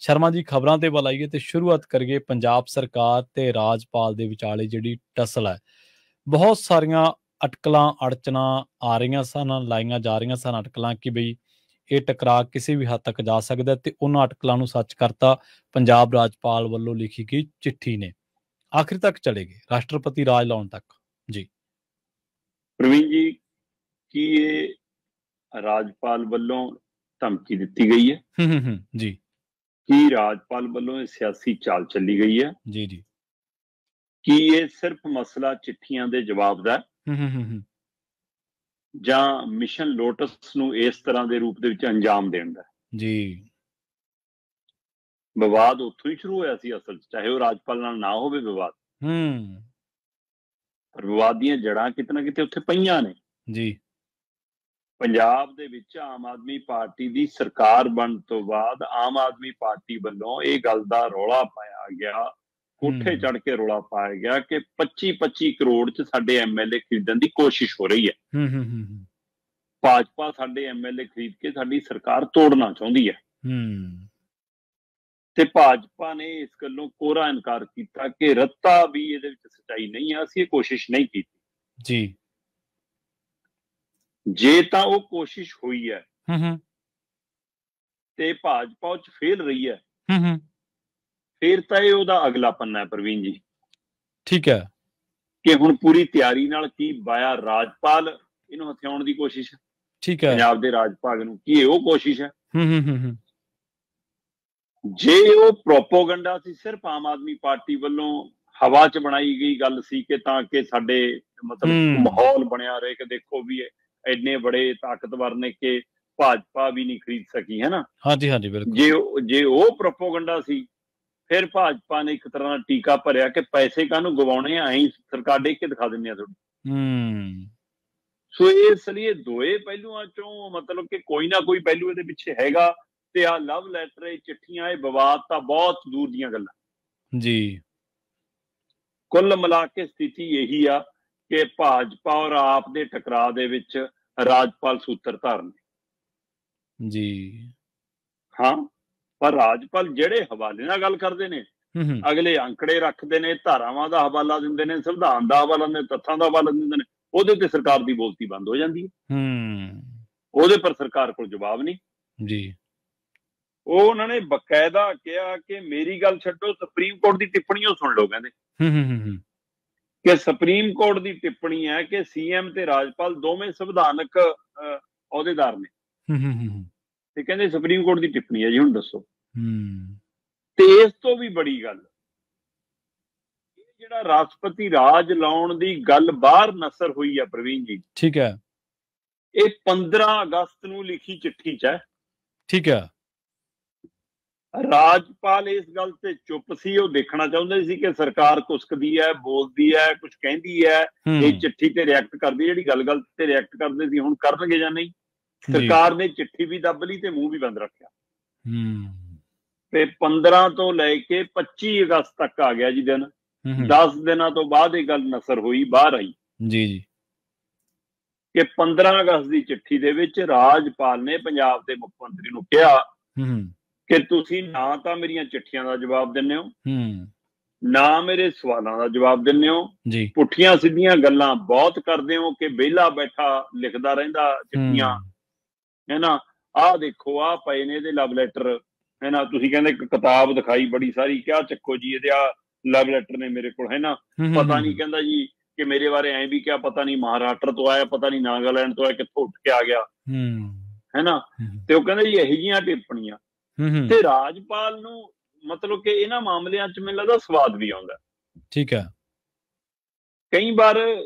शर्मा जी खबरां ते ਵੱਲ ਆਈਏ ਤੇ ਸ਼ੁਰੂਆਤ ਕਰੀਏ ਪੰਜਾਬ ਸਰਕਾਰ ਤੇ ਰਾਜਪਾਲ ਦੇ ਵਿਚਾਲੇ ਜਿਹੜੀ ਟਸਲ ਹੈ। ਬਹੁਤ ਸਾਰੀਆਂ ਅਟਕਲਾਂ ਅੜਚਣਾ ਆ ਰਹੀਆਂ ਸਨ, ਲਾਈਆਂ ਜਾ ਰਹੀਆਂ ਸਨ ਅਟਕਲਾਂ ਕਿ ਬਈ ਇਹ ਟਕਰਾਅ ਕਿਸੇ ਵੀ ਹੱਦ ਤੱਕ ਜਾ ਸਕਦਾ ਤੇ ਉਹਨਾਂ ਅਟਕਲਾਂ ਨੂੰ ਸੱਚ ਕਰਤਾ ਪੰਜਾਬ ਰਾਜਪਾਲ ਵੱਲੋਂ ਲਿਖੀ ਗਈ ਚਿੱਠੀ ਨੇ। ਆਖਿਰ ਤੱਕ ਚਲੇ ਗਏ ਰਾਸ਼ਟਰਪਤੀ ਰਾਜ ਲਾਉਣ ਤੱਕ। ਜੀ ਪ੍ਰਵੀਨ ਜੀ, ਕੀ ਇਹ ਰਾਜਪਾਲ ਵੱਲੋਂ ਧਮਕੀ ਦਿੱਤੀ ਗਈ ਹੈ? ਜੀ ਕੀ ਰਾਜਪਾਲ ਵੱਲੋਂ ਇਹ ਸਿਆਸੀ ਚਾਲ ਚੱਲੀ ਗਈ ਹੈ? ਜੀ ਜੀ ਕੀ ਇਹ ਸਿਰਫ ਮਸਲਾ ਚਿੱਠੀਆਂ ਦੇ ਜਵਾਬ ਦਾ ਜਾਂ ਮਿਸ਼ਨ ਲੋਟਸ ਨੂੰ ਇਸ ਤਰ੍ਹਾਂ ਦੇ ਰੂਪ ਦੇ ਵਿੱਚ ਅੰਜਾਮ ਦੇਣ ਦਾ? ਜੀ ਵਿਵਾਦ ਉੱਥੋਂ ਹੀ ਸ਼ੁਰੂ ਹੋਇਆ ਸੀ ਅਸਲ 'ਚ, ਚਾਹੇ ਉਹ ਰਾਜਪਾਲ ਨਾਲ ਨਾ ਹੋਵੇ ਵਿਵਾਦ, ਪਰ ਵਿਵਾਦ ਦੀਆਂ ਜੜ੍ਹਾਂ ਕਿਤੇ ਨਾ ਕਿਤੇ ਉੱਥੇ ਪਈਆਂ ਨੇ। ਜੀ ਪੰਜਾਬ ਦੇ ਵਿੱਚ ਆਮ ਆਦਮੀ ਪਾਰਟੀ ਦੀ ਸਰਕਾਰ ਬਣਨ ਤੋਂ ਬਾਅਦ ਆਮ ਆਦਮੀ ਪਾਰਟੀ ਵੱਲੋਂ ਇਹ ਗੱਲ ਦਾ ਰੌਲਾ ਪਾਇਆ ਗਿਆ, ਕੋਠੇ ਚੜ ਕੇ ਰੌਲਾ ਪਾਇਆ ਗਿਆ ਕਿ 25-25 ਕਰੋੜ 'ਚ ਸਾਡੇ ਐਮਐਲਏ ਖਰੀਦਣ ਦੀ ਕੋਸ਼ਿਸ਼ ਹੋ ਰਹੀ ਹੈ। ਭਾਜਪਾ ਸਾਡੇ ਐਮਐਲਏ ਖਰੀਦ ਕੇ ਸਾਡੀ ਸਰਕਾਰ ਤੋੜਨਾ ਚਾਹੁੰਦੀ ਹੈ ਤੇ ਭਾਜਪਾ ਨੇ ਇਸ ਗੱਲੋਂ ਕੋਰਾ ਇਨਕਾਰ ਕੀਤਾ ਕਿ ਰੱਤਾ ਵੀ ਇਹਦੇ ਵਿੱਚ ਸੱਚਾਈ ਨਹੀਂ ਹੈ, ਅਸੀਂ ਇਹ ਕੋਸ਼ਿਸ਼ ਨਹੀਂ ਕੀਤੀ। ਜੀ ਜੇ ਤਾਂ ਉਹ ਕੋਸ਼ਿਸ਼ ਹੋਈ ਹੈ ਤੇ ਭਾਜਪਾ ਉਹ 'ਚ ਫੇਲ ਰਹੀ ਹੈ, ਫਿਰ ਤਾਂ ਇਹ ਉਹਦਾ ਅਗਲਾ ਪੰਨਾ ਹੈ ਪ੍ਰਵੀਨ ਜੀ। ਠੀਕ ਹੈ ਕਿ ਹੁਣ ਪੂਰੀ ਤਿਆਰੀ ਨਾਲ ਕੀ ਬਾਇਆ ਰਾਜਪਾਲ ਇਹਨੂੰ ਹਥਿਆਉਣ ਦੀ ਕੋਸ਼ਿਸ਼ ਹੈ? ਠੀਕ ਹੈ, ਪੰਜਾਬ ਦੇ ਰਾਜਪਾਲ ਨੂੰ ਕੀ ਉਹ ਕੋਸ਼ਿਸ਼ ਹੈ? ਜੇ ਉਹ ਪ੍ਰੋਪੋਗੰਡਾ ਸੀ, ਸਿਰਫ ਆਮ ਆਦਮੀ ਪਾਰਟੀ ਵੱਲੋਂ ਹਵਾ 'ਚ ਬਣਾਈ ਗਈ ਗੱਲ ਸੀ ਕਿ ਤਾਂ ਕਿ ਸਾਡੇ ਮਤਲਬ ਮਾਹੌਲ ਬਣਿਆ ਰਹੇ ਕਿ ਦੇਖੋ ਵੀ ਇੰਨੇ ਬੜੇ ਤਾਕਤਵਰ ਨੇ ਕਿ ਭਾਜਪਾ ਵੀ ਨਹੀਂ ਖਰੀਦ ਸਕੀ, ਹੈ ਨਾ? ਹਾਂਜੀ ਹਾਂਜੀ ਬਿਲਕੁਲ। ਜੇ ਉਹ ਪ੍ਰੋਪੋਗੰਡਾ ਸੀ, ਫਿਰ ਭਾਜਪਾ ਨੇ ਇੱਕ ਤਰ੍ਹਾਂ ਦਾ ਟੀਕਾ ਭਰਿਆ ਕਿ ਪੈਸੇ ਕਾਹਨੂੰ ਗਵਾਉਣੇ ਆ, ਅਸੀਂ ਸਰਕਾਰ ਦੇਖ ਕੇ ਦਿਖਾ ਦਿੰਦੇ ਆ ਤੁਹਾਨੂੰ। ਸੋ ਇਸ ਲਈ ਦੋਏ ਪਹਿਲੂਆਂ ਚੋਂ ਮਤਲਬ ਕਿ ਕੋਈ ਨਾ ਕੋਈ ਪਹਿਲੂ ਇਹਦੇ ਪਿੱਛੇ ਹੈਗਾ ਤੇ ਆ ਲਵ ਲੈਟਰ, ਇਹ ਚਿੱਠੀਆਂ, ਇਹ ਵਿਵਾਦ ਤਾਂ ਬਹੁਤ ਦੂਰ ਦੀਆਂ ਗੱਲਾਂ। ਜੀ ਕੁੱਲ ਮਿਲਾ ਕੇ ਸਥਿਤੀ ਇਹੀ ਆ ਕਿ ਭਾਜਪਾ ਔਰ ਆਪ ਦੇ ਟਕਰਾਅ ਦੇ ਵਿੱਚ ਰਾਜਪਾਲ ਸੂਤਰਧਾਰ ਨੇ। ਜੀ ਹਾਂ, ਪਰ ਰਾਜਪਾਲ ਜਿਹੜੇ ਹਵਾਲੇ ਨਾਲ ਗੱਲ ਕਰਦੇ ਨੇ, ਅਗਲੇ ਅੰਕੜੇ ਰੱਖਦੇ ਨੇ, ਧਾਰਾਵਾਂ ਦਾ ਹਵਾਲਾ ਦਿੰਦੇ ਨੇ, ਸੰਵਿਧਾਨ ਦਾ ਹਵਾਲਾ ਦਿੰਦੇ ਨੇ, ਤੱਥਾਂ ਦਾ ਹਵਾਲਾ ਦਿੰਦੇ ਨੇ, ਉਹਦੇ ਤੇ ਸਰਕਾਰ ਦੀ ਬੋਲਤੀ ਬੰਦ ਹੋ ਜਾਂਦੀ ਹੈ। ਉਹਦੇ ਪਰ ਸਰਕਾਰ ਕੋਲ ਜਵਾਬ ਨਹੀਂ। ਜੀ ਉਹ ਉਹਨਾਂ ਨੇ ਬਕਾਇਦਾ ਕਿਹਾ ਕਿ ਮੇਰੀ ਗੱਲ ਛੱਡੋ, ਸੁਪਰੀਮ ਕੋਰਟ ਦੀ ਟਿੱਪਣੀ ਉਹ ਸੁਣ ਲਓ। ਕਹਿੰਦੇ ਕਿ ਸੁਪਰੀਮ ਕੋਰਟ ਦੀ ਟਿੱਪਣੀ ਹੈ ਕਿ ਸੀਐਮ ਤੇ ਰਾਜਪਾਲ ਦੋਵੇਂ ਸੰਵਿਧਾਨਕ ਅਹੁਦੇਦਾਰ ਨੇ ਤੇ ਕਹਿੰਦੇ ਸੁਪਰੀਮ ਕੋਰਟ ਦੀ ਟਿੱਪਣੀ ਹੈ ਜੀ, ਹੁਣ ਦੱਸੋ। ਤੇ ਇਸ ਤੋਂ ਵੀ ਬੜੀ ਗੱਲ, ਜਿਹੜਾ ਰਾਸ਼ਟਰਪਤੀ ਰਾਜ ਲਾਉਣ ਦੀ ਗੱਲ ਬਾਹਰ ਨਸਰ ਹੋਈ ਹੈ ਪ੍ਰਵੀਨ ਜੀ, ਠੀਕ ਹੈ, ਇਹ 15 ਅਗਸਤ ਨੂੰ ਲਿਖੀ ਚਿੱਠੀ 'ਚ ਹੈ। ਠੀਕ ਹੈ, ਰਾਜਪਾਲ ਇਸ ਗੱਲ ਤੇ ਚੁੱਪ ਸੀ। ਉਹ ਦੇਖਣਾ ਚਾਹੁੰਦੇ ਸੀ ਕਿ ਸਰਕਾਰ ਕੁਸਕਦੀ ਹੈ, ਬੋਲਦੀ ਹੈ, ਕੁਝ ਕਹਿੰਦੀ ਹੈ, ਇਹ ਚਿੱਠੀ ਤੇ ਰਿਐਕਟ ਕਰਦੀ, ਜਿਹੜੀ ਗੱਲ ਤੇ ਰਿਐਕਟ ਕਰਦੇ ਸੀ, ਹੁਣ ਕਰਨਗੇ ਜਾਂ ਨਹੀਂ। ਸਰਕਾਰ ਨੇ ਚਿੱਠੀ ਵੀ ਦੱਬ ਲਈ ਤੇ ਮੂੰਹ ਵੀ ਬੰਦ ਰੱਖਿਆ। ਤੇ 15 ਤੋਂ ਲੈ ਕੇ 25 ਅਗਸਤ ਤੱਕ ਆ ਗਿਆ ਜੀ ਦਿਨ। 10 ਦਿਨਾਂ ਤੋਂ ਬਾਅਦ ਇਹ ਗੱਲ ਨਸਰ ਹੋਈ, ਬਾਹਰ ਆਈ ਜੀ ਕਿ 15 ਅਗਸਤ ਦੀ ਚਿੱਠੀ ਦੇ ਵਿੱਚ ਰਾਜਪਾਲ ਨੇ ਪੰਜਾਬ ਦੇ ਮੁੱਖ ਮੰਤਰੀ ਨੂੰ ਕਿਹਾ ਕਿ ਤੁਸੀਂ ਨਾ ਤਾਂ ਮੇਰੀਆਂ ਚਿੱਠੀਆਂ ਦਾ ਜਵਾਬ ਦਿੰਦੇ ਹੋ, ਨਾ ਮੇਰੇ ਸਵਾਲਾਂ ਦਾ ਜਵਾਬ ਦਿੰਦੇ ਹੋ, ਪੁੱਠੀਆਂ ਸਿੱਧੀਆਂ ਗੱਲਾਂ ਬਹੁਤ ਕਰਦੇ ਹੋ ਕਿ ਵਿਹਲਾ ਬੈਠਾ ਲਿਖਦਾ ਰਹਿੰਦਾ ਚਿੱਠੀਆਂ, ਹੈ ਨਾ। ਆਹ ਦੇਖੋ, ਆਹ ਪਏ ਨੇ ਇਹਦੇ ਲਵ ਲੈਟਰ, ਹੈ ਨਾ। ਤੁਸੀਂ ਕਹਿੰਦੇ ਇੱਕ ਕਿਤਾਬ ਦਿਖਾਈ ਬੜੀ ਸਾਰੀ, ਕਿਆ ਚੱਕੋ ਜੀ ਇਹਦੇ ਆ ਲਵ ਲੈਟਰ ਨੇ ਮੇਰੇ ਕੋਲ, ਹੈ ਨਾ। ਪਤਾ ਨਹੀਂ, ਕਹਿੰਦਾ ਜੀ ਕਿ ਮੇਰੇ ਬਾਰੇ ਐਂ ਵੀ ਕਿਹਾ, ਪਤਾ ਨਹੀਂ ਮਹਾਰਾਸ਼ਟਰ ਤੋਂ ਆਇਆ, ਪਤਾ ਨਹੀਂ ਨਾਗਾਲੈਂਡ ਤੋਂ ਆਇਆ, ਕਿੱਥੋਂ ਉੱਠ ਕੇ ਆ ਗਿਆ, ਹੈ ਨਾ। ਤੇ ਉਹ ਕਹਿੰਦੇ ਜੀ ਇਹੋ ਜਿਹੀਆਂ ਟਿੱਪਣੀਆਂ। ਤੇ ਰਾਜਪਾਲ ਨੂੰ ਮਤਲਬ ਕਿ ਇਹਨਾਂ ਮਾਮਲਿਆਂ 'ਚ ਮੈਨੂੰ ਲੱਗਦਾ ਸਵਾਦ ਵੀ ਆਉਂਦਾ। ਠੀਕ ਹੈ, ਕਈ ਵਾਰ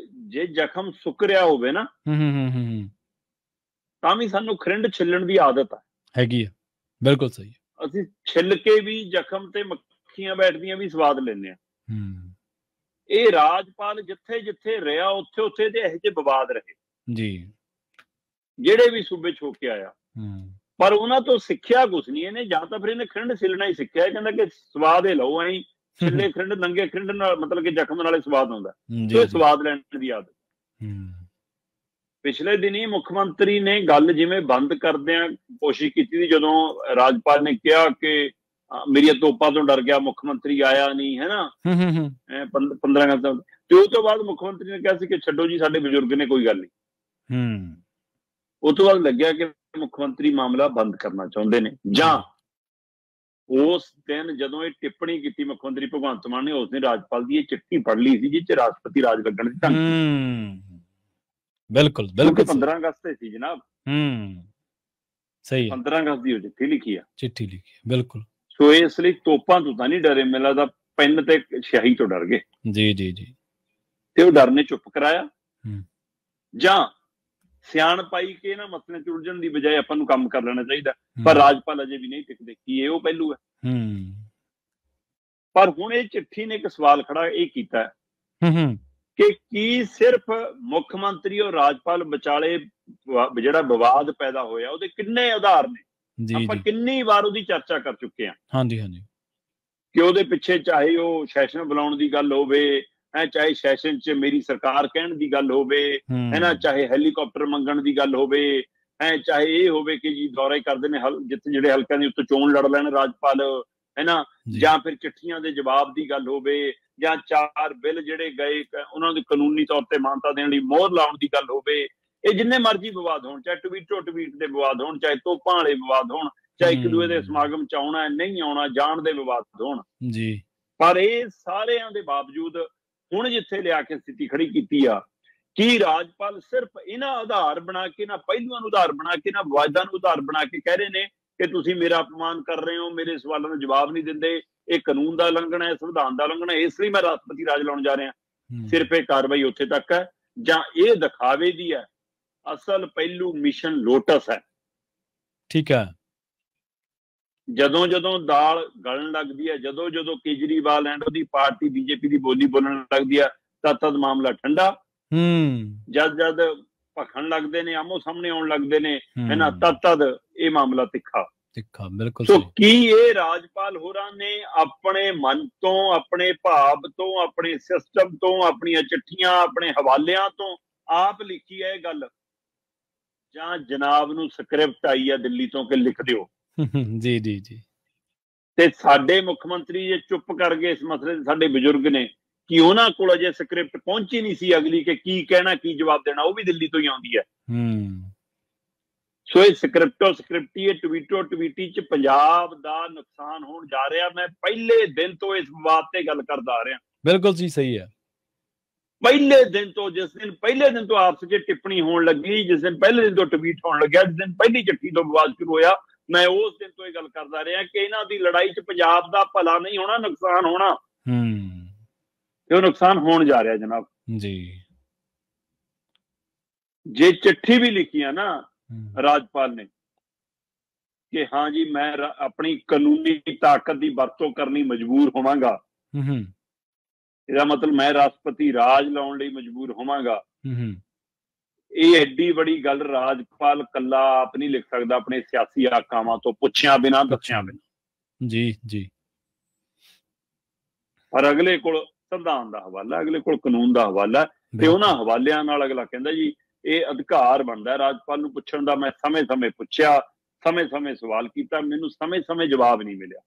ਜੇ ਜ਼ਖਮ ਸੁੱਕ ਰਿਹਾ ਹੋਵੇ ਨਾ ਤਾਂ ਵੀ ਸਾਨੂੰ ਖਰਿੰਡ ਛਿੱਲਣ ਦੀ ਆਦਤ ਹੈਗੀ ਆ। ਬਿਲਕੁਲ ਸਹੀ। ਅਸੀਂ ਛਿੱਲ ਕੇ ਵੀ ਜ਼ਖਮ ਤੇ ਮੱਖੀਆਂ ਬੈਠਦੀਆਂ ਵੀ ਸਵਾਦ ਲੈਂਦੇ ਆ। ਇਹ ਰਾਜਪਾਲ ਜਿੱਥੇ ਜਿੱਥੇ ਰਿਹਾ ਉੱਥੇ ਉੱਥੇ ਦੇ ਇਹੋ ਜਿਹੇ ਵਿਵਾਦ ਰਹੇ ਜੀ, ਜਿਹੜੇ ਵੀ ਸੂਬੇ 'ਚ ਹੋ ਕੇ ਆਇਆ। ਪਰ ਉਹਨਾਂ ਤੋਂ ਸਿੱਖਿਆ ਕੁਛ ਨਹੀਂ ਇਹਨੇ, ਜਾਂ ਤਾਂ ਫਿਰ ਇਹਨੇ ਖਰਿੰਡ ਛਿੱਲਣਾ ਹੀ ਸਿੱਖਿਆ। ਕਹਿੰਦਾ ਕਿ ਸਵਾਦ ਇਹ ਲਓ, ਐਂ ਛਿੱਲੇ ਖਰਿੰਡ, ਨੰਗੇ ਖਰਿੰਡ ਨਾਲ ਮਤਲਬ ਕਿ ਜ਼ਖਮ ਨਾਲੇ ਸਵਾਦ ਆਉਂਦਾ, ਤੇ ਸਵਾਦ ਲੈਣ ਦੀ ਆਦਤ। ਪਿਛਲੇ ਦਿਨੀ ਮੁੱਖ ਮੰਤਰੀ ਨੇ ਗੱਲ ਜਿਵੇਂ ਬੰਦ ਕਰਦਿਆਂ ਕੋਸ਼ਿਸ਼ ਕੀਤੀ ਸੀ, ਜਦੋਂ ਰਾਜਪਾਲ ਨੇ ਕਿਹਾ ਕਿ ਮੇਰੀਆਂ ਤੋਪਾਂ ਤੋਂ ਡਰ ਗਿਆ, ਮੁੱਖ ਮੰਤਰੀ ਆਇਆ ਨਹੀਂ, ਹੈ ਨਾ, 15 ਅਗਸਤ। ਤੇ ਉਸ ਤੋਂ ਬਾਅਦ ਮੁੱਖ ਮੰਤਰੀ ਨੇ ਕਿਹਾ ਸੀ ਕਿ ਛੱਡੋ ਜੀ, ਸਾਡੇ ਬਜ਼ੁਰਗ ਨੇ, ਕੋਈ ਗੱਲ ਨਹੀਂ। ਉਸ ਤੋਂ ਬਾਅਦ ਲੱਗਿਆ ਕਿ ਮੁੱਖ ਮੰਤਰੀ ਮਾਮਲਾ ਬੰਦ ਕਰਨਾ ਚਾਹੁੰਦੇ ਨੇ, ਜਾਂ ਉਸ ਦਿਨ ਜਦੋਂ ਇਹ ਟਿੱਪਣੀ ਕੀਤੀ ਮੁੱਖ ਮੰਤਰੀ ਭਗਵੰਤ ਮਾਨ ਨੇ, ਉਸ ਦਿਨ ਰਾਜਪਾਲ ਦੀ ਇਹ ਚਿੱਠੀ ਪੜ੍ਹ ਲਈ ਸੀ ਜਿਸ 'ਚ ਰਾਸ਼ਟਰਪਤੀ ਰਾਜ ਲੱਗਣ ਦੀ ਧਮਕੀ। ਬਿਲਕੁਲ ਬਿਲਕੁਲ 15 ਅਗਸਤ ਤੇ ਸੀ ਜਨਾਬ। ਸਹੀ 15 ਅਗਸਤ ਦੀ ਉਹ ਚਿੱਠੀ ਲਿਖੀ ਆ, ਬਿਲਕੁਲ। ਸੋ ਇਸ ਲਈ ਤੋਪਾਂ ਤੋਂ ਤਾਂ ਨਹੀਂ ਡਰੇ, ਮੈਨੂੰ ਲੱਗਦਾ ਪੈਨ ਤੇ ਸਿਆਹੀ ਤੋਂ ਡਰ ਗਏ। ਜੀ। ਤੇ ਉਹ ਡਰ ਨੇ ਚੁੱਪ ਕਰਾਇਆ, ਜਾਂ ਸਿਆਣ ਪਾਈ ਕਿ ਇਹਨਾਂ ਮਸਲਿਆਂ 'ਚ ਉਲਝਣ ਦੀ ਬਜਾਏ ਆਪਾਂ ਨੂੰ ਕੰਮ ਕਰ ਲੈਣਾ ਚਾਹੀਦਾ। ਪਰ ਰਾਜਪਾਲ ਅਜੇ ਵੀ ਨਹੀਂ ਟਿਕਦੇ, ਕੀ ਇਹ ਉਹ ਪਹਿਲੂ ਹੈ? ਪਰ ਹੁਣ ਇਹ ਚਿੱਠੀ ਨੇ ਇੱਕ ਸਵਾਲ ਖੜਾ ਇਹ ਕੀਤਾ ਕਿ ਕੀ ਸਿਰਫ ਮੁੱਖ ਮੰਤਰੀ ਔਰ ਰਾਜਪਾਲ ਵਿਚਾਲੇ ਜਿਹੜਾ ਵਿਵਾਦ ਪੈਦਾ ਹੋਇਆ ਉਹਦੇ ਕਿੰਨੇ ਆਧਾਰ ਨੇ? ਆਪਾਂ ਕਿੰਨੀ ਵਾਰ ਉਹਦੀ ਚਰਚਾ ਕਰ ਚੁੱਕੇ ਹਾਂ ਕਿ ਉਹਦੇ ਪਿੱਛੇ ਚਾਹੇ ਉਹ ਸੈਸ਼ਨ ਬੁਲਾਉਣ ਦੀ ਗੱਲ ਹੋਵੇ, ਚਾਹੇ ਸੈਸ਼ਨ 'ਚ ਮੇਰੀ ਸਰਕਾਰ ਕਹਿਣ ਦੀ ਗੱਲ ਹੋਵੇ, ਹੈ ਨਾ, ਚਾਹੇ ਹੈਲੀਕਾਪਟਰ ਮੰਗਣ ਦੀ ਗੱਲ ਹੋਵੇ, ਚਾਹੇ ਇਹ ਹੋਵੇ ਕਿ ਜੀ ਦੌਰੇ ਕਰਦੇ ਨੇ ਜਿੱਥੇ ਜਿਹੜੇ ਹਲਕਿਆਂ ਦੇ ਉੱਤੇ ਚੋਣ ਲੜ ਲੈਣ ਰਾਜਪਾਲ, ਹੈ ਨਾ, ਜਾਂ ਫਿਰ ਚਿੱਠੀਆਂ ਦੇ ਜਵਾਬ ਦੀ ਗੱਲ ਹੋਵੇ, ਜਾਂ 4 ਬਿੱਲ ਜਿਹੜੇ ਗਏ ਉਹਨਾਂ ਦੀ ਕਾਨੂੰਨੀ ਤੌਰ ਤੇ ਮਾਨਤਾ ਦੇਣ ਲਈ ਮੋਹਰ ਲਾਉਣ ਦੀ ਗੱਲ ਹੋਵੇ। ਇਹ ਜਿੰਨੇ ਮਰਜ਼ੀ ਵਿਵਾਦ ਹੋਣ, ਚਾਹੇ ਟਵੀਟ ਦੇ ਵਿਵਾਦ ਹੋਣ, ਚਾਹੇ ਤੋਪਾਂ ਵਾਲੇ ਵਿਵਾਦ ਹੋਣ, ਚਾਹੇ ਇੱਕ ਦੂਏ ਦੇ ਸਮਾਗਮ 'ਚ ਆਉਣਾ ਨਹੀਂ ਆਉਣਾ ਜਾਣ ਦੇ ਵਿਵਾਦ ਹੋਣ, ਪਰ ਇਹ ਸਾਰਿਆਂ ਦੇ ਬਾਵਜੂਦ ਹੁਣ ਜਿੱਥੇ ਲਿਆ ਕੇ ਸਥਿਤੀ ਖੜੀ ਕੀਤੀ ਆ, ਕੀ ਰਾਜਪਾਲ ਸਿਰਫ ਇਹਨਾਂ ਆਧਾਰ ਬਣਾ ਕੇ, ਇਹਨਾਂ ਪਹਿਲੂਆਂ ਨੂੰ ਆਧਾਰ ਬਣਾ ਕੇ, ਇਹਨਾਂ ਵਿਵਾਦਾਂ ਨੂੰ ਆਧਾਰ ਬਣਾ ਕੇ ਕਹਿ ਰਹੇ ਨੇ ਕਿ ਤੁਸੀਂ ਮੇਰਾ ਅਪਮਾਨ ਕਰ ਰਹੇ ਹੋ, ਮੇਰੇ ਸਵਾਲਾਂ ਦਾ ਜਵਾਬ ਨਹੀਂ ਦਿੰਦੇ, ਇਹ ਕਾਨੂੰਨ ਦਾ ਉਲੰਘਣਾ ਹੈ, ਸੰਵਿਧਾਨ ਦਾ ਉਲੰਘਣਾ ਹੈ, ਇਸ ਲਈ ਮੈਂ ਰਾਸ਼ਟਰਪਤੀ ਰਾਜ ਲਾਉਣ ਜਾ ਰਿਹਾ? ਸਿਰਫ ਇਹ ਕਾਰਵਾਈ ਉੱਥੇ ਤੱਕ ਹੈ, ਜਾਂ ਇਹ ਦਿਖਾਵੇ ਦੀ ਹੈ? ਅਸਲ ਪਹਿਲੂ ਮਿਸ਼ਨ ਲੋਟਸ ਹੈ। ਠੀਕ ਹੈ। ਜਦੋਂ ਦਾਲ ਗਲਣ ਲੱਗਦੀ ਹੈ, ਜਦੋਂ ਕੇਜਰੀਵਾਲ ਐਂਡ ਉਹਦੀ ਪਾਰਟੀ ਬੀਜੇਪੀ ਦੀ ਬੋਲੀ ਬੋਲਣ ਲੱਗਦੀ ਹੈ, ਤਦ ਮਾਮਲਾ ਠੰਡਾ। ਜਦ ਭਖਣ ਲੱਗਦੇ ਨੇ, ਆਮੋ ਸਾਹਮਣੇ ਆਉਣ ਲੱਗਦੇ ਨੇ, ਹੈ ਨਾ, ਤਦ ਇਹ ਮਾਮਲਾ ਤਿੱਖਾ। ਬਿਲਕੁਲ। ਸੋ ਕੀ ਇਹ ਰਾਜਪਾਲ ਹੋਰਾਂ ਨੇ ਆਪਣੇ ਮਨ ਤੋਂ, ਆਪਣੇ ਭਾਵ ਤੋਂ, ਆਪਣੇ ਸਿਸਟਮ ਤੋਂ, ਆਪਣੀਆਂ ਚਿੱਠੀਆਂ, ਆਪਣੇ ਹਵਾਲਿਆਂ ਤੋਂ ਆਪ ਲਿਖੀ ਹੈ ਇਹ ਗੱਲ, ਜਾਂ ਜਨਾਬ ਨੂੰ ਸਕ੍ਰਿਪਟ ਆਈ ਹੈ ਦਿੱਲੀ ਤੋਂ ਕਿ ਲਿਖ ਦਿਓ? ਜੀ। ਤੇ ਸਾਡੇ ਮੁੱਖ ਮੰਤਰੀ ਜੇ ਚੁੱਪ ਕਰ ਗਏ ਇਸ ਮਸਲੇ 'ਤੇ, ਸਾਡੇ ਬਜ਼ੁਰਗ ਨੇ, ਕਿ ਉਹਨਾਂ ਕੋਲ ਅਜੇ ਸਕ੍ਰਿਪਟ ਪਹੁੰਚੀ ਨਹੀਂ ਸੀ ਅਗਲੀ ਕਿ ਕੀ ਕਹਿਣਾ, ਕੀ ਜਵਾਬ ਦੇਣਾ, ਉਹ ਵੀ ਦਿੱਲੀ ਤੋਂ ਹੀ ਆਉਂਦੀ ਹੈ। ਸੋ ਇਹ ਸਕ੍ਰਿਪਟੀ, ਇਹ ਟਵੀਟੀ 'ਚ ਪੰਜਾਬ ਦਾ ਨੁਕਸਾਨ ਹੋਣ ਜਾ ਰਿਹਾ। ਮੈਂ ਪਹਿਲੇ ਦਿਨ ਤੋਂ ਇਸ ਵਿਵਾਦ ਤੇ ਗੱਲ ਕਰਦਾ ਆ ਰਿਹਾ। ਬਿਲਕੁਲ ਜੀ, ਸਹੀ ਹੈ। ਪਹਿਲੇ ਦਿਨ ਤੋਂ, ਪਹਿਲੇ ਦਿਨ ਤੋਂ ਆਪਸ 'ਚ ਟਿੱਪਣੀ ਹੋਣ ਲੱਗੀ, ਜਿਸ ਦਿਨ ਪਹਿਲੇ ਦਿਨ ਤੋਂ ਟਵੀਟ ਹੋਣ ਲੱਗਿਆ, ਜਿਸ ਦਿਨ ਪਹਿਲੀ ਚਿੱਠੀ ਤੋਂ ਵਿਵਾਦ ਸ਼ੁਰੂ ਹੋਇਆ, ਮੈਂ ਉਸ ਦਿਨ ਤੋਂ ਇਹ ਗੱਲ ਕਰਦਾ ਰਿਹਾ ਕਿ ਇਹਨਾਂ ਦੀ ਲੜਾਈ 'ਚ ਪੰਜਾਬ ਦਾ ਭਲਾ ਨਹੀਂ ਹੋਣਾ, ਨੁਕਸਾਨ ਹੋਣਾ। ਤੇ ਉਹ ਨੁਕਸਾਨ ਹੋਣ ਜਾ ਰਿਹਾ ਜਨਾਬ ਜੀ। ਜੇ ਚਿੱਠੀ ਵੀ ਲਿਖੀ ਆ ਨਾ ਰਾਜਪਾਲ ਨੇ ਕਿ ਹਾਂ ਜੀ ਮੈਂ ਆਪਣੀ ਕਾਨੂੰਨੀ ਤਾਕਤ ਦੀ ਵਰਤੋਂ ਕਰਨੀ ਮਜਬੂਰ ਹੋਵਾਂਗਾ, ਇਹਦਾ ਮਤਲਬ ਮੈਂ ਰਾਸ਼ਟਰਪਤੀ ਰਾਜ ਲਾਉਣ ਲਈ ਮਜਬੂਰ ਹੋਵਾਂਗਾ। ਇਹ ਐਡੀ ਬੜੀ ਗੱਲ ਰਾਜਪਾਲ ਕੱਲਾ ਆਪ ਨਹੀਂ ਲਿਖ ਸਕਦਾ, ਆਪਣੇ ਸਿਆਸੀ ਆਕਾਵਾਂ ਤੋਂ ਪੁੱਛਿਆ ਬਿਨਾਂ, ਦੱਸਿਆ ਬਿਨਾਂ। ਜੀ। ਪਰ ਅਗਲੇ ਕੋਲ ਸੰਵਿਧਾਨ ਦਾ ਹਵਾਲਾ, ਅਗਲੇ ਕੋਲ ਕਾਨੂੰਨ ਦਾ ਹਵਾਲਾ, ਤੇ ਉਹਨਾਂ ਹਵਾਲਿਆਂ ਨਾਲ ਅਗਲਾ ਕਹਿੰਦਾ ਜੀ ਇਹ ਅਧਿਕਾਰ ਬਣਦਾ ਰਾਜਪਾਲ ਨੂੰ ਪੁੱਛਣ ਦਾ। ਮੈਂ ਸਮੇਂ-ਸਮੇਂ ਪੁੱਛਿਆ, ਸਮੇਂ-ਸਮੇਂ ਸਵਾਲ ਕੀਤਾ, ਮੈਨੂੰ ਸਮੇਂ-ਸਮੇਂ ਜਵਾਬ ਨਹੀਂ ਮਿਲਿਆ।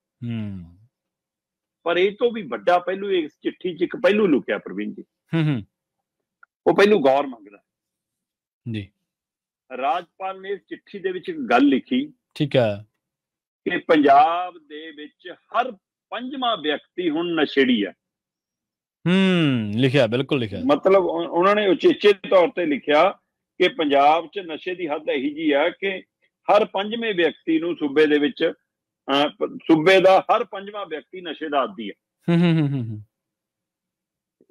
ਪਰ ਇਹ ਤੋਂ ਵੀ ਵੱਡਾ ਪਹਿਲੂ ਇਸ ਚਿੱਠੀ 'ਚ ਇੱਕ ਪਹਿਲੂ ਲੁਕਿਆ ਪ੍ਰਵੀਨ ਜੀ। ਉਹ ਪਹਿਲੂ ਗੌਰ ਮੰਗਦਾ ਜੀ। ਰਾਜਪਾਲ ਨੇ ਇਸ ਚਿੱਠੀ ਦੇ ਵਿੱਚ ਗੱਲ ਲਿਖੀ, ਠੀਕ ਹੈ, ਕਿ ਪੰਜਾਬ ਦੇ ਵਿੱਚ ਹਰ 5ਵਾਂ ਵਿਅਕਤੀ ਹੁਣ ਨਸ਼ੇੜੀ ਹੈ। ਲਿਖਿਆ, ਬਿਲਕੁਲ ਲਿਖਿਆ। ਮਤਲਬ ਉਹਨਾਂ ਨੇ ਉਚੇਚੇ ਤੌਰ ਤੇ ਲਿਖਿਆ ਕਿ ਪੰਜਾਬ 'ਚ ਨਸ਼ੇ ਦੀ ਹੱਦ ਇਹੀ ਜੀ ਆ ਕਿ ਹਰ 5ਵੇਂ ਵਿਅਕਤੀ ਨੂੰ ਸੂਬੇ ਦੇ ਵਿੱਚ, ਸੂਬੇ ਦਾ ਹਰ 5ਵਾਂ ਵਿਅਕਤੀ ਨਸ਼ੇ ਦਾ ਆਦੀ ਹੈ।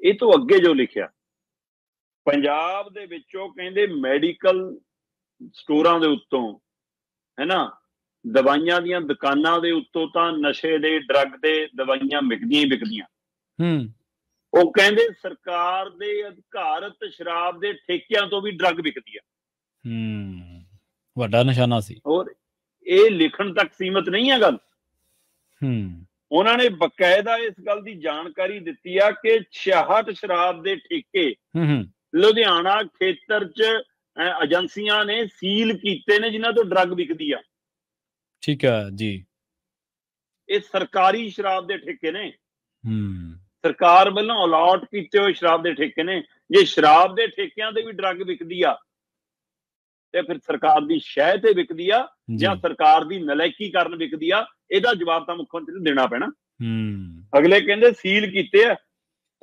ਇਹ ਤੋਂ ਅੱਗੇ ਜੋ ਲਿਖਿਆ, ਪੰਜਾਬ ਦੇ ਵਿੱਚੋਂ ਕਹਿੰਦੇ ਮੈਡੀਕਲ ਸਟੋਰਾਂ ਦੇ ਉੱਤੋਂ, ਹੈ ਨਾ, ਦਵਾਈਆਂ ਦੀਆਂ ਦੁਕਾਨਾਂ ਦੇ ਉੱਤੋਂ ਤਾਂ ਨਸ਼ੇ ਦੇ, ਡਰੱਗ ਦੇ ਦਵਾਈਆਂ ਵਿਕਦੀਆਂ ਹੀ ਵਿਕਦੀਆਂ। ਉਹ ਕਹਿੰਦੇ ਸਰਕਾਰ ਦੇ ਅਧਿਕਾਰਤ ਸ਼ਰਾਬ ਦੇ ਠੇਕਿਆਂ ਤੋਂ ਵੀ ਡਰੱਗ ਵਿਕਦੀ ਆ। ਵੱਡਾ ਨਿਸ਼ਾਨਾ ਸੀ। ਔਰ ਇਹ ਲਿਖਣ ਤੱਕ ਸੀਮਤ ਨਹੀਂ ਹੈ ਗੱਲ। ਉਹਨਾਂ ਨੇ ਬਕਾਇਦਾ ਇਸ ਗੱਲ ਦੀ ਜਾਣਕਾਰੀ ਦਿੱਤੀ ਆ ਕਿ 66 ਸ਼ਰਾਬ ਦੇ ਠੇਕੇ ਲੁਧਿਆਣਾ ਖੇਤਰ 'ਚ ਏਜੰਸੀਆਂ ਨੇ ਸੀਲ ਕੀਤੇ ਨੇ ਜਿਨ੍ਹਾਂ ਤੋਂ ਡਰੱਗ ਵਿਕਦੀ ਆ। ਠੀਕ ਹੈ ਜੀ। ਇਹ ਸਰਕਾਰੀ ਸ਼ਰਾਬ ਦੇ ਠੇਕੇ ਨੇ, ਸਰਕਾਰ ਵੱਲੋਂ ਅਲਾਟ ਕੀਤੇ ਹੋਏ ਸ਼ਰਾਬ ਦੇ ਠੇਕੇ ਨੇ। ਜੇ ਸ਼ਰਾਬ ਦੇ ਠੇਕਿਆਂ ਦੇ ਵੀ ਡਰੱਗ ਵਿਕਦੀ ਆ ਤੇ ਫਿਰ ਸਰਕਾਰ ਦੀ ਸ਼ਹਿ ਤੇ ਵਿਕਦੀ ਆ ਜਾਂ ਸਰਕਾਰ ਦੀ ਨਲਾਇਕੀ ਕਾਰਨ ਵਿਕਦੀ ਆ, ਇਹਦਾ ਜਵਾਬ ਤਾਂ ਮੁੱਖ ਮੰਤਰੀ ਨੂੰ ਦੇਣਾ ਪੈਣਾ। ਅਗਲੇ ਕਹਿੰਦੇ ਸੀਲ ਕੀਤੇ ਆ,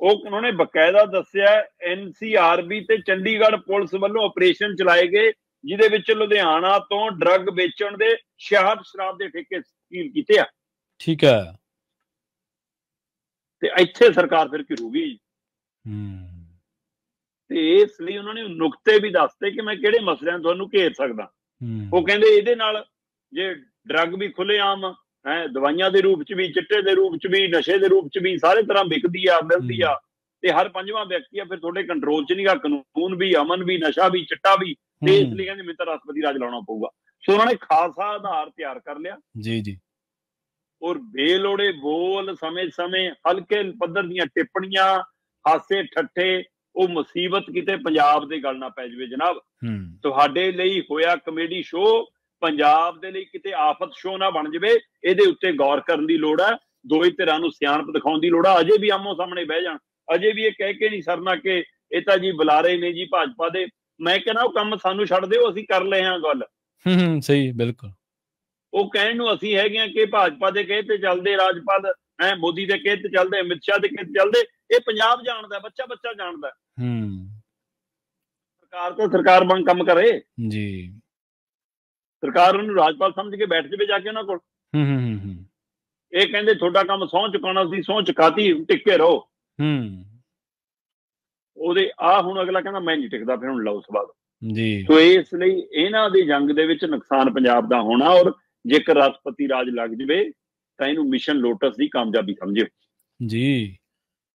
ਉਹ ਉਹਨਾਂ ਨੇ ਬਕਾਇਦਾ ਦੱਸਿਆ NCRB ਤੇ ਚੰਡੀਗੜ੍ਹ ਪੁਲਿਸ ਵੱਲੋਂ ਆਪਰੇਸ਼ਨ ਚਲਾਏ ਗਏ ਜਿਹਦੇ ਵਿੱਚ ਲੁਧਿਆਣਾ ਤੋਂ ਡਰੱਗ ਵੇਚਣ ਦੇ 66 ਸ਼ਰਾਬ ਦੇ ਠੇਕੇ ਸੀਲ ਕੀਤੇ ਆ। ਠੀਕ ਹੈ। ਤੇ ਇੱਥੇ ਸਰਕਾਰ ਫਿਰ ਘਿਰੂਗੀ ਤੇ ਇਸ ਲਈ ਉਹਨਾਂ ਨੇ ਨੁਕਤੇ ਵੀ ਦੱਸਦੇ ਕਿ ਮੈਂ ਕਿਹੜੇ ਮਸਲਿਆਂ ਤੁਹਾਨੂੰ ਘੇਰ ਸਕਦਾ। ਉਹ ਕਹਿੰਦੇ ਇਹਦੇ ਨਾਲ ਜੇ ਡਰੱਗ ਵੀ ਖੁੱਲ੍ਹੇਆਮ ਹੈ, ਦਵਾਈਆਂ ਦੇ ਰੂਪ ਚ ਵੀ, ਚਿੱਟੇ ਦੇ ਰੂਪ ਚ ਵੀ, ਨਸ਼ੇ ਦੇ ਰੂਪ ਚ ਵੀ, ਸਾਰੇ ਤਰ੍ਹਾਂ ਵਿਕਦੀ ਆ, ਮਿਲਦੀ ਆ ਤੇ ਹਰ ਪੰਜਵਾਂ ਵਿਅਕਤੀ ਆ, ਫਿਰ ਤੁਹਾਡੇ ਕੰਟਰੋਲ ਚ ਨਹੀਂਗਾ, ਕਾਨੂੰਨ ਵੀ, ਅਮਨ ਵੀ, ਨਸ਼ਾ ਵੀ, ਚਿੱਟਾ ਵੀ। ਤੇ ਇਸ ਲਈ ਕਹਿੰਦੇ ਮੈਨੂੰ ਤਾਂ ਰਾਸ਼ਟਰਪਤੀ ਰਾਜ ਲਾਉਣਾ ਪਊਗਾ। ਸੋ ਉਹਨਾਂ ਨੇ ਖਾਸਾ ਆਧਾਰ ਤਿਆਰ ਕਰ ਲਿਆ ਜੀ। ਔਰ ਬੇਲੋੜੇ ਬੋਲ, ਸਮੇਂ-ਸਮੇਂ ਹਲਕੇ ਪੱਧਰ ਦੀਆਂ ਟਿੱਪਣੀਆਂ, ਹਾਸੇ ਠੱਠੇ, ਉਹ ਮੁਸੀਬਤ ਕਿਤੇ ਪੰਜਾਬ ਦੇ ਗਲ ਨਾ ਪੈ ਜਾਵੇ ਜਨਾਬ। ਤੁਹਾਡੇ ਲਈ ਹੋਇਆ ਕਮੇਡੀ ਸ਼ੋਅ ਪੰਜਾਬ ਦੇ ਲਈ ਕਿਤੇ ਆਫਤ ਸ਼ੋਅ ਨਾ ਬਣ ਜਾਵੇ, ਇਹਦੇ ਉੱਤੇ ਗੌਰ ਕਰਨ ਦੀ ਲੋੜ ਹੈ। ਦੋਵੇਂ ਧਿਰਾਂ ਨੂੰ ਸਿਆਣਪ ਦਿਖਾਉਣ ਦੀ ਲੋੜ ਆ। ਅਜੇ ਵੀ ਆਮੋ ਸਾਹਮਣੇ ਬਹਿ ਜਾਣ, ਅਜੇ ਵੀ ਇਹ ਕਹਿ ਕੇ ਨਹੀਂ ਸਰਨਾ ਕਿ ਇਹ ਤਾਂ ਜੀ ਬੁਲਾਰੇ ਨੇ ਜੀ ਭਾਜਪਾ ਦੇ। ਮੈਂ ਕਹਿੰਦਾ ਉਹ ਕੰਮ ਸਾਨੂੰ ਛੱਡ ਦਿਓ, ਅਸੀਂ ਕਰ ਲਏ ਹਾਂ ਗੱਲ। ਸਹੀ, ਬਿਲਕੁਲ। ਉਹ ਕਹਿਣ ਨੂੰ ਅਸੀਂ ਹੈਗੇ ਆ ਕਿ ਭਾਜਪਾ ਦੇ ਕਹੇ ਤੇ ਚੱਲਦੇ, ਰਾਜਪਾਲ ਮੋਦੀ ਦੇ ਕਹੇ ਤੇ ਚੱਲਦੇ, ਅਮਿਤ ਸ਼ਾਹ ਦੇ ਕਹੇ ਤੇ ਚੱਲਦੇ। ਇਹ ਪੰਜਾਬ ਜਾਣਦਾ, ਬੱਚਾ ਜਾਣਦਾ। ਸਰਕਾਰ ਤਾਂ ਸਰਕਾਰ ਵਾਂਗ ਕੰਮ ਕਰੇ ਜੀ। ਸਰਕਾਰ ਉਹਨੂੰ ਰਾਜਪਾਲ ਸਮਝ ਕੇ ਬੈਠ ਜਾਵੇ ਜਾ ਕੇ ਉਹਨਾਂ ਕੋਲ। ਇਹ ਕਹਿੰਦੇ ਤੁਹਾਡਾ ਕੰਮ ਸਹੁੰ ਚੁਕਾਉਣਾ ਸੀ, ਸਹੁੰ ਚੁਕਾਤੀ, ਟਿੱਕੇ ਰਹੋ। ਉਹਦੇ ਹੁਣ ਅਗਲਾ ਕਹਿੰਦਾ ਮੈਂ ਨਹੀਂ ਟਿਕਦਾ, ਫਿਰ ਹੁਣ ਲਓ ਸਵਾਲ ਜੀ। ਸੋ ਇਸ ਲਈ ਇਹਨਾਂ ਦੀ ਜੰਗ ਦੇ ਵਿੱਚ ਨੁਕਸਾਨ ਪੰਜਾਬ ਦਾ ਹੋਣਾ। ਔਰ ਜੇਕਰ ਰਾਸ਼ਟਰਪਤੀ ਰਾਜ ਲੱਗ ਜਾਵੇ ਤਾਂ ਇਹਨੂੰ ਮਿਸ਼ਨ ਲੋਟਸ ਦੀ ਕਾਮਯਾਬੀ ਸਮਝਿਓ ਜੀ।